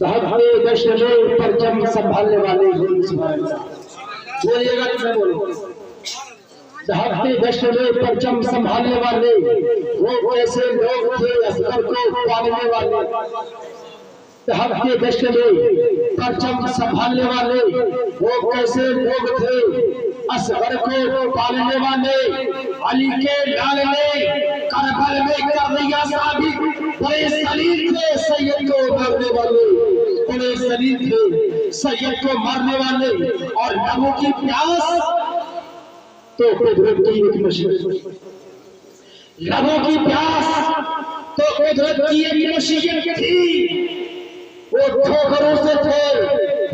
दहकते दश्त में परचम संभालने वाले बोलिएगा तो मैं बोलूं। दहकते दश्त में परचम संभालने वाले वो कैसे लोग थे असगर को पालने वाले। दहकते दश्त में परचम संभालने वाले वो कैसे लोग थे असगर को पालने वाले। अली के लाल ने करबल में कर दिया साबित, बड़े सलीम थे सैयद को मारने वाले, बड़े सलीम थे सैयद को मारने वाले। और लबों की प्यास तो कुदरत की एक मशीन, लबों की प्यास तो कुदरत की एक मशीन थी। वो ठोकरों से थे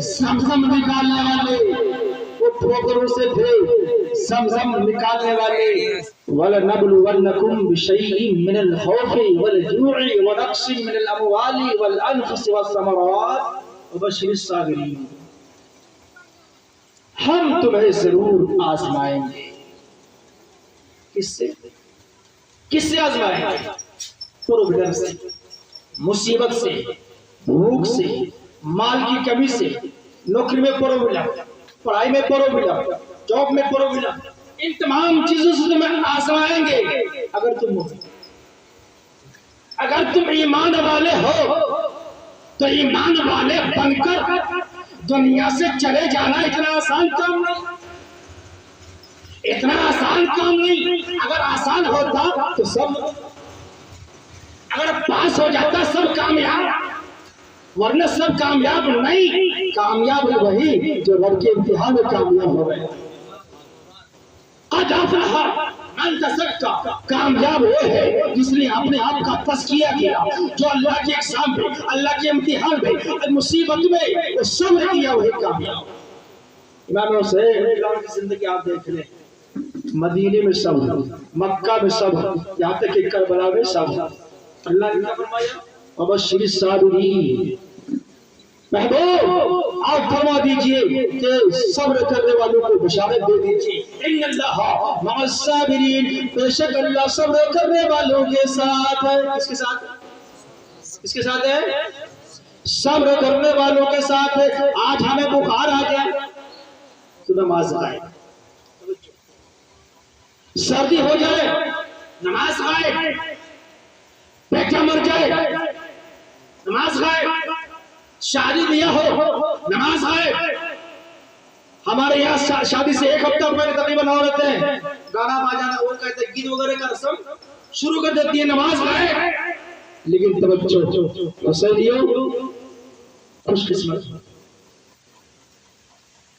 समसम निकालने वाले, वो ठोकरों से थे समसम निकालने वाले। वलनबलुवन्नकुम बिशैइन मिनल खौफि वल जू'i व नक्सिन मिनल अमवालि वल अनफुसि वस्समरात वबश्शिरिस साबिरीन। हम तुम्हें जरूर आजमाएंगे। किससे? किससे आजमाएंगे? प्रोविडेंट से, मुसीबत से, भूख से, माल की कमी से, नौकरी में प्रॉब्लम, पढ़ाई में प्रॉब्लम, जॉब में प्रॉब्लम, इन तमाम चीजों से तुम्हें आजमाएंगे। अगर तुम ईमान वाले हो तो ईमान वाले बनकर दुनिया से चले जाना इतना आसान काम नहीं, इतना आसान काम नहीं। अगर आसान होता तो सब, अगर पास हो जाता सब कामयाब, वरना सब कामयाब नहीं। कामयाब वही जो रब के इम्तिहान में कामयाब हो गए। कामयाब वो है जिसने अपने आप का तस्किया किया, जो अल्लाह के एग्जाम पे, अल्लाह के इम्तिहान पे, मुसीबत में वो सब्र किया, वही कामयाब। इमाम हुसैन की जिंदगी आप देख लें, मदीने में सब, मक्का में सब, यहाँ तक कि करबला में सब। अल्लाह ने क्या फरमाया? वबश्शिरिस साबिरीन। महबूब आप फरमा दीजिए कि सब्र करने वालों को बशारत दे दीजिए। इन्नल्लाह मअस साबिरीन, बेशक अल्लाह सब्र करने वालों के साथ है। किसके साथ? किसके साथ है? सब्र करने वालों के साथ है। आज हमें बुखार आ जाए तो नमाज आए, सर्दी हो जाए नमाज आए, बेटा मर जाए नमाज आए, शादी दिया हो नमाज आए। हमारे यहाँ शादी से एक हफ्ता पहले तकरीबन औरतें हैं गाना बजाना, वो कहते हैं गीत वगैरह का रस्म शुरू कर देती है, नमाज आए। लेकिन तवज्जो हुसैनियों, खुशकिस्मत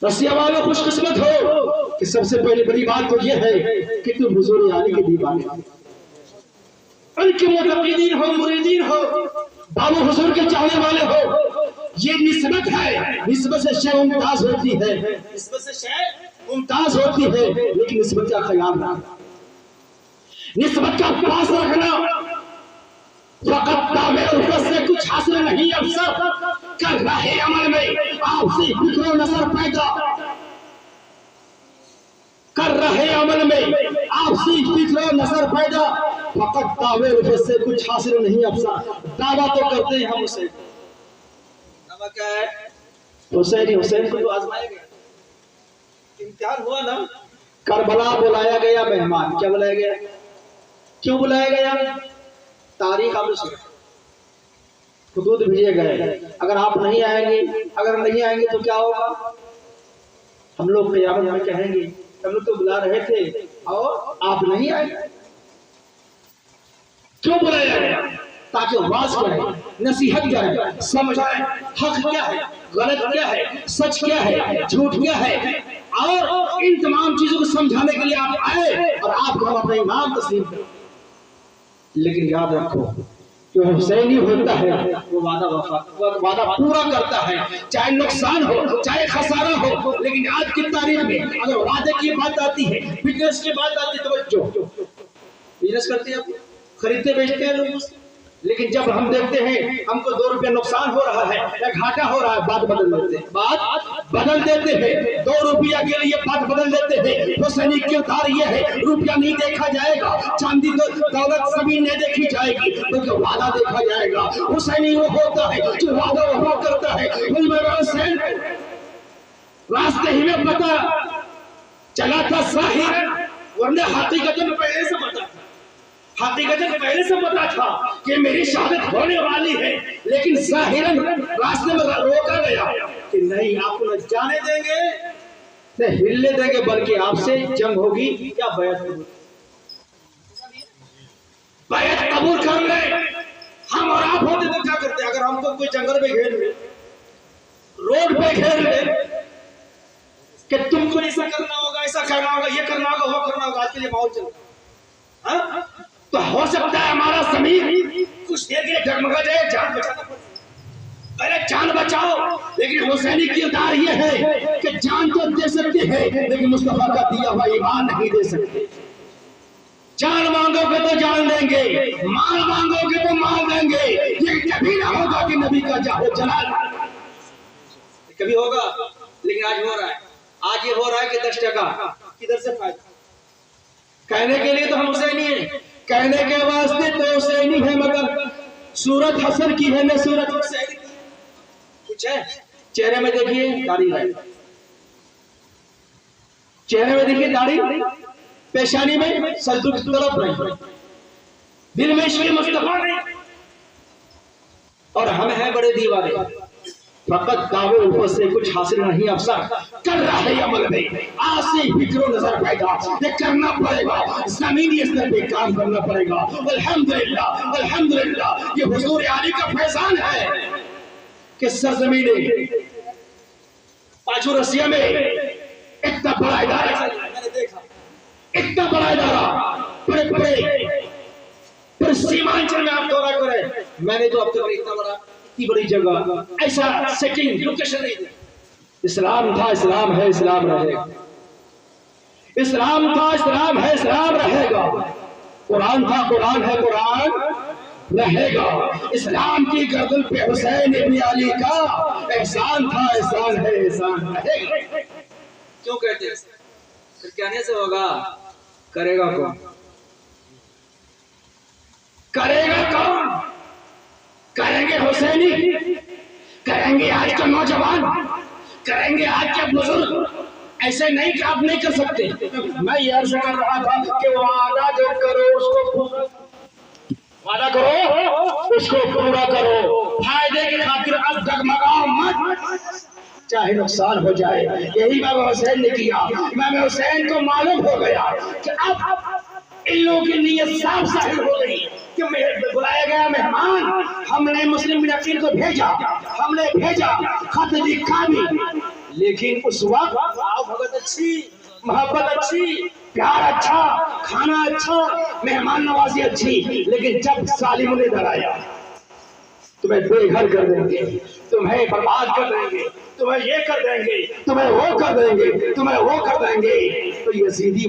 रसिया वालों, खुशकिस्मत हो कि सबसे पहले बड़ी बात तो यह है कि तुम हुजूर आली के दीवाने हो, उनके मुतक़ीदीन हो, मुरीदीन हो, बाबू हुजूर के चाहने वाले हो। ये निस्बत है, निस्बत से शय मुमताज होती है, निस्बत से शय मुमताज होती है। लेकिन निस्बत का ख्याल रखना, निस्बत का पास रखना। फकत दावे उल्फत से कुछ हासिल नहीं, अफसर कर रहे अमल में आपसी फिक्र नजर पैदा, कर रहे अमल में आपसी फिक्र नजर पैदा। फकत दावे उल्फत से कुछ हासिल नहीं, अफसर दावा तो करते हैं हम उसे। दावा क्या है? हुसैन, हुसैन को तो आजमाया गया, इम्तिहान हुआ ना। करबला बुलाया गया मेहमान, क्या बुलाया गया? क्यों बुलाया गया? तारीख आप सुनो, खुदूद भेजे गए। अगर आप नहीं आएंगे, अगर नहीं आएंगे तो क्या होगा? हम लोग क़यामत में कहेंगे हम लोग तो बुला रहे थे और आप नहीं आए। क्यों बुलाया गया? ताकि वाज करें, नसीहत करें, समझाएं हक क्या है, गलत क्या है, सच क्या है, झूठ क्या है। और इन तमाम चीजों को समझाने के लिए आप आए और आपको हम अपने इमाम तस्लीम करें। लेकिन याद रखो, जो हुसैनी होता है वो वादा पूरा करता है, चाहे नुकसान हो, चाहे खसारा हो। लेकिन आज की तारीख में अगर वादे की बात आती है, बिजनेस की बात आती है, तो बिजनेस करते हैं, खरीदते बेचते हैं लोग। लेकिन जब हम देखते हैं हमको 2 रुपया नुकसान हो रहा है या घाटा हो रहा है, बात बदल देते हैं, बात बदल देते हैं। 2 रुपया के लिए बात बदल देते हैं। हुसैनी किरदार ये है, रुपया नहीं देखा जाएगा, चांदी तो दौलत सभी नहीं देखी जाएगी, बल्कि वादा देखा जाएगा। हुसैनी वो होता है जो वादा वो करता इमाम हुसैन रास्ते ही में पता चला था साहिर, वरना हकीकतन पहले से पता था, हकीकतन पहले से पता था कि मेरी शहादत होने वाली है, लेकिन जाहिरन रास्ते में रोका गया कि नहीं, आपको न जाने देंगे न हिलने देंगे, बल्कि आपसे जंग होगी या बैत होगी। बैत कबूल कर ले। हम और आप होते तो क्या करते? अगर हमको कोई जंगल में घेर ले, रोड पे घेर ले कि तुमको ऐसा करना होगा, ऐसा करना होगा, ये करना होगा, वो करना होगा, आज के लिए माहौल चल रहा है, तो हो सकता है हमारा जमीन कुछ देर के लिए डगमगा जाए, जान बचाना पड़े। पहले जान बचाओ, लेकिन हुसैनी किरदार ये है कि जान तो दे सकते हैं, लेकिन मुस्तफा का दिया हुआ ईमान नहीं दे सकते। जान मांगोगे तो जान देंगे, माल मांगोगे तो माल देंगे, ये कभी ना होगा कि नबी का जाहो जलाल, कभी होगा। लेकिन आज हो रहा है, आज ये हो रहा है कि 10 टका किधर से फायदा। कहने के लिए तो हम हुसैनी हैं, कहने के वास्ते तो हुसैनी है, मगर सूरत हसन की है न सूरत हुसैन की। कुछ है चेहरे में, देखिए दाढ़ी है, चेहरे में देखिए दाढ़ी, पेशानी में सल्तुक तरफ नहीं, दिल में इश्क़ मुस्तफा नहीं, और हम हैं बड़े दीवाने, फकत दावे ऊपर से कुछ हासिल नहीं, अफसर कर रहा है अमल में, आज से फिक्रो नजर पैदा ये करना पड़ेगा, जमीनी स्तर पे काम करना पड़ेगा। अल्हम्दुलिल्लाह अल्हम्दुलिल्लाह, ये हुजूर अली का फैजान है कि सरजमीने पांचों रसिया में इतना बड़ा इदारा, मैंने देखा इतना बड़ा इदारा, बड़े बड़े सीमांचल में आप दौरा करें, मैंने तो अब तक इतना बड़ा, इतनी बड़ी जगह, ऐसा सेटिंग लोकेशन नहीं दी। इस्लाम था, इस्लाम है, इस्लाम रहेगा। इस्लाम था, इस्लाम है, इस्लाम रहेगा। कुरान था, कुरान है, कुरान रहेगा। इस्लाम की गर्दन पे हुसैन इब्न अली का एहसान था, एहसान है, एहसान रहेगा। क्यों कहते हैं? फिर कहने से होगा, करेगा कौन? करेगा कौन? करेंगे हुसैनी, करेंगे आज के नौजवान, करेंगे आज के बुजुर्ग। ऐसे नहीं कि आप नहीं कर सकते। मैं ये अर्ज कर रहा था कि वादा जो करो उसको वादा करो, उसको पूरा करो, फायदे की खातिर अब डगमगाओ मत, चाहे नुकसान हो जाए। यही इमाम हुसैन ने किया। इमाम हुसैन को मालूम हो गया कि अब इन लोगों की नीयत साफ जाहिर हो गई कि बुलाया गया मेहमान, हमने मुस्लिम बिन अकील को भेजा, हमने भेजा, खत लिखा भी, लेकिन उस वक्त भगत अच्छी, मोहब्बत अच्छी, प्यार अच्छा, खाना अच्छा, मेहमान नवाजी अच्छी, लेकिन जब सालिम ने डराया तुम्हें बेघर कर देंगे, तुम्हें बर्बाद कर देंगे, तुम्हें ये कर देंगे, तुम्हें वो कर देंगे, तुम्हें वो कर देंगे, तो यजीदी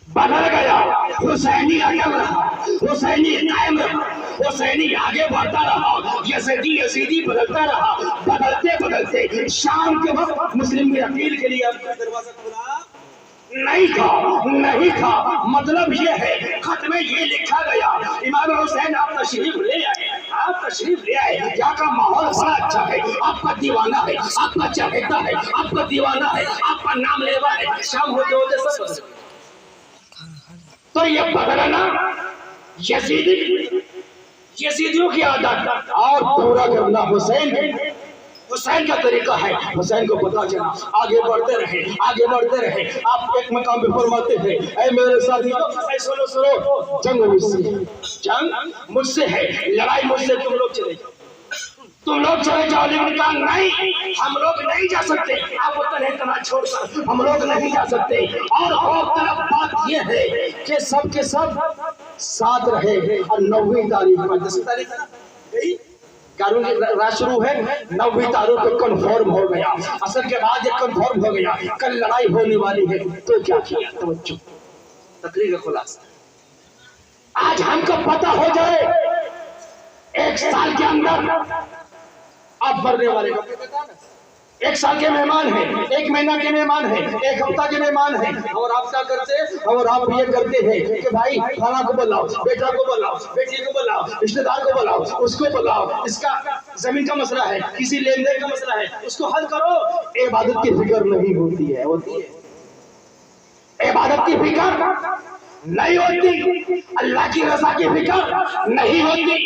बदल गया। हुसैनी अटल रहा, हुसैनी कायम रहा, हुसैनी आगे बढ़ता रहा, यजीदी बदलता रहा। बदलते बदलते शाम के वक्त मुस्लिम के अपील के लिए आपका दरवाजा खुला नहीं था, नहीं था। मतलब ये है, खत में ये लिखा गया, इमाम हुसैन आप तशरीफ ले आए, आप तशरीफ ले आए, यहाँ का माहौल बड़ा अच्छा है, आपका दीवाना है, आपका चाहता है, आपका दीवाना है, आपका नाम लेवा है। शाम होते होते सब बदल, तो ये बदलना यजीदियों की आदत और पूरा करना हुसैन का तरीका है। हुसैन को पता चला, आगे बढ़ते रहे, आगे बढ़ते रहे। आप एक मकाम पे फरमाते हैं, ऐ मेरे साथी सुनो सुनो, जंग मुझसे, जंग मुझसे है, लड़ाई मुझसे, तुम लोग चले जाओ, तुम लोग चले जाओ। लेकिन कहा नहीं, हम लोग नहीं जा सकते, आप तना छोड़कर हम लोग नहीं जा सकते। और तरफ बात यह है कि सब के सब साथ रहे। और 9वीं तारीख में 10 तारीख रात शुरू है, 9वीं तारीख को कन्फर्म हो गया, असर के बाद ये कन्फर्म हो गया, कल लड़ाई होने वाली है। तो क्या किया? तवज्जो, तकरीर का खुलासा आज हमको पता हो जाए, 1 साल के अंदर आप मरने वाले को पता ना, एक साल के मेहमान है, एक महीना के मेहमान है, एक हफ्ता के मेहमान है, और आप क्या करते हैं? और आप ये करते हैं कि भाई खाना को बुलाओ, बेटा को बुलाओ, बेटी को बुलाओ, रिश्तेदार को बुलाओ, उसको बुलाओ, इसका जमीन का मसला है, किसी लेन देन का मसला है, उसको हल करो। इबादत की फिक्र नहीं होती है, होती है इबादत की फिक्र नहीं होती, अल्लाह की रजा की फिक्र नहीं होती,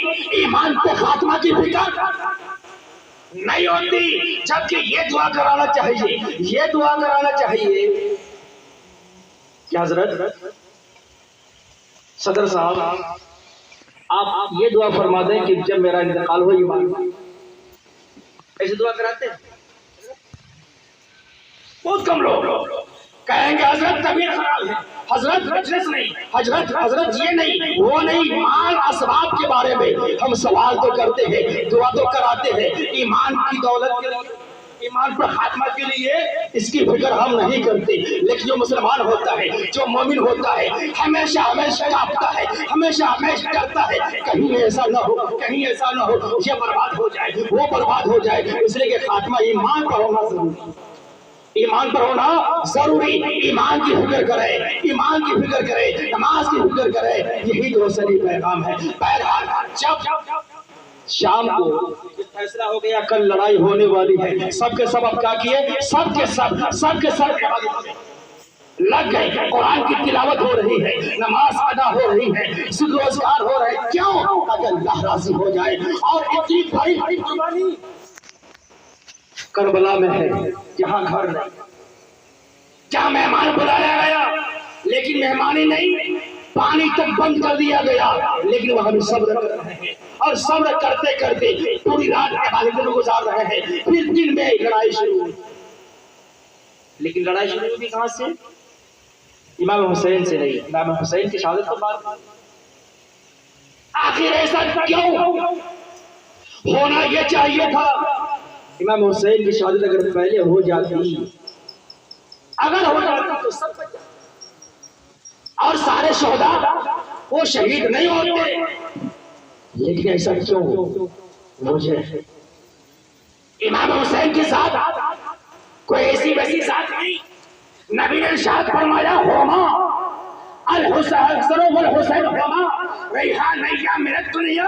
ईमान पे खात्मा की फिक्र नहीं होती। जबकि ये दुआ कराना चाहिए, ये दुआ कराना चाहिए कि हजरत सदर साहब आप ये दुआ फरमा दें कि जब मेरा इंतकाल हो, ईमान ऐसे दुआ कराते हैं बहुत कम लोग। कहेंगे हजरत तबीयत खराब है, हजरत मजलिस नहीं, हजरत ये नहीं वो नहीं, माल असबाब के बारे में हम सवाल तो करते हैं, दुआ तो कराते हैं, ईमान की दौलत के लिए, ईमान पर खात्मा के लिए इसकी फिक्र हम नहीं करते। लेकिन जो मुसलमान होता है, जो मोमिन होता है, हमेशा हमेशा कांपता है, हमेशा हमेशा डरता है, कहीं ऐसा ना हो, कहीं ऐसा ना हो, ये बर्बाद हो जाए, वो बर्बाद हो जाए। इसलिए कि खात्मा ईमान पर होना जरूरी, ईमान पर होना जरूरी। ईमान की फिक्र करे, ईमान की फिक्र करे, नमाज की फिक्र करे, यही तो सही पैगाम है। बहरहाल जब शाम को फैसला हो गया कल लड़ाई होने वाली है, सबके सब अब क्या किए, सबके सब लग गए, कुरान की तिलावत हो रही है, नमाज अदा हो रही है, रोजगार हो रहे, क्यों? ताकि अल्लाह राजी हो जाए। और इतनी बड़ी कुर्बानी करबला में है, जहाँ घर नहीं, जहाँ मेहमान बुलाया गया लेकिन मेहमानी नहीं, पानी तक बंद कर दिया गया, लेकिन वहां भी सब्र कर रहे हैं, और सब्र करते करते पूरी रात इबादत में गुजार रहे हैं। फिर दिन में लड़ाई शुरू हुई, लेकिन लड़ाई शुरू हुई कहां से? इमाम हुसैन से नहीं, इमाम हुसैन की शहादत के बाद। आखिर ऐसा क्यों? होना यह चाहिए था, इमाम हुसैन की शहादत अगर पहले हो जाती, अगर हो जाती तो सब बच जाते, और सारे शोहदा वो शहीद नहीं होते। लेकिन ऐसा क्यों? मुझे इमाम हुसैन के साथ कोई ऐसी वैसी साथ नहीं, नबी ने इरशाद फरमाया, होमा अल हुसैन होमा रैहानैया मिनत दुनिया,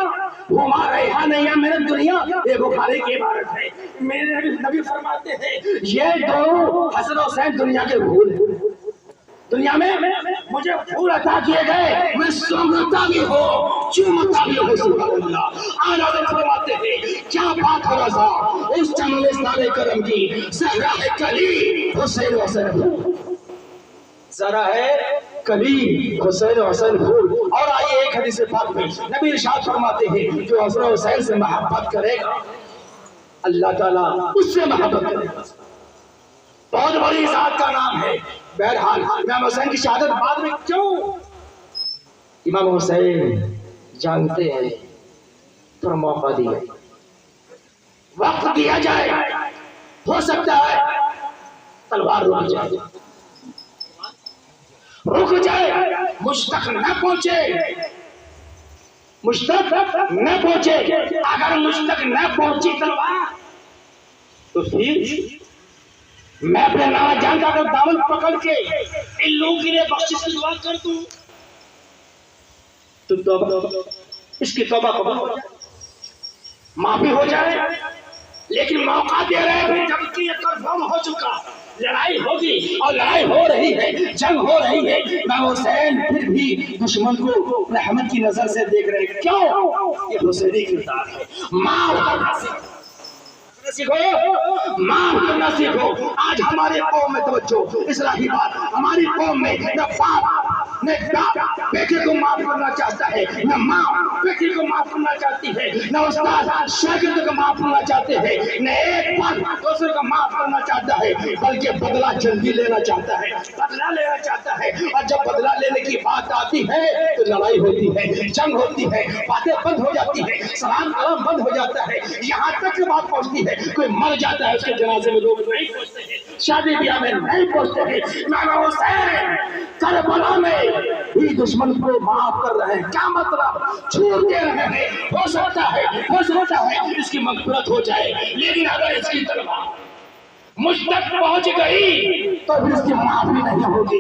होमा रैहानैया मिनत दुनिया, ये बुखारी की इबारत है। मेरे नबी फरमाते हैं ये दो हसन हुसैन दुनिया के फूल हैं, दुनिया में मुझे फूल अता किए गए, मैं सुगंधता भी हो, चुमता भी हो। सुभान अल्लाह। आज़ाद फरमाते हैं क्या बात है रज़ा, उस चमन सारे करम की ज़हरा है कली हुसैन हुसैन, ज़रा है कली हुसैन हुसैन फूल। और आइए एक हदीस पाक में नबी इरशाद फरमाते हैं जो हसन हुसैन से मोहब्बत करेगा अल्लाह ताला उससे मोहब्बत करेगा। बहुत बड़ी ज़ात का नाम है। बहरहाल इमाम हुसैन की शहादत बाद में क्यों? इमाम हुसैन जानते हैं थोड़ा मौका दिया, वक्त दिया जाए, हो सकता है तलवार रुक जाए, मुझ तक न पहुंचे, मुझ तक न पहुंचे। अगर मुझ तक न पहुंची तलवार तो फिर मैं अपने नाना जान का अगर दामन पकड़ के इन लोगों के लिए बख्शिश की दुआ कर दूं तो तौबा, इसकी तौबा कबूल हो जाए, माफी हो जाए। लेकिन मौका दे रहे हैं जबकि ये कंफर्म हो चुका, लड़ाई होगी और लड़ाई हो रही है, जंग हो रही है। इमाम हुसैन फिर भी दुश्मन को रहमत की नजर से देख रहे हैं। क्यों? ये हुसैनी किरदार है। माफ करना सीखो, माफ करना सीखो। आज हमारे कौम में तवज्जो, इस्लाही बात, हमारी कौम में न बाप न बेटे को माफ करना चाहता है, न माँ बेटी को माफ करना चाहती है, न उस्ताद शागिर्द को माफ करना चाहते हैं, न एक बार दूसरे को माफ करना चाहता है, बल्कि बदला जल्दी लेना चाहता है, बदला लेना चाहता है। और जब बदला लेने की बात आती है तो लड़ाई होती है, जंग होती है, बातें बंद हो जाती है, सलाम कलाम बंद हो जाता है, यहाँ तक की बात पहुंचती है कोई मर जाता है उसके जनाजे में लोग नहीं पहुंचते हैं, शादी ब्याह में नहीं पहुंचते हैं। इमाम हुसैन करबला में भी दुश्मन को माफ कर रहे हैं। क्या मतलब? छूट दे रहे हैं। हो सकता है इसकी मगफिरत हो जाए, लेकिन अगर इसकी तलवार मुझ तक पहुंच गई तो फिर इसकी माफी नहीं होगी।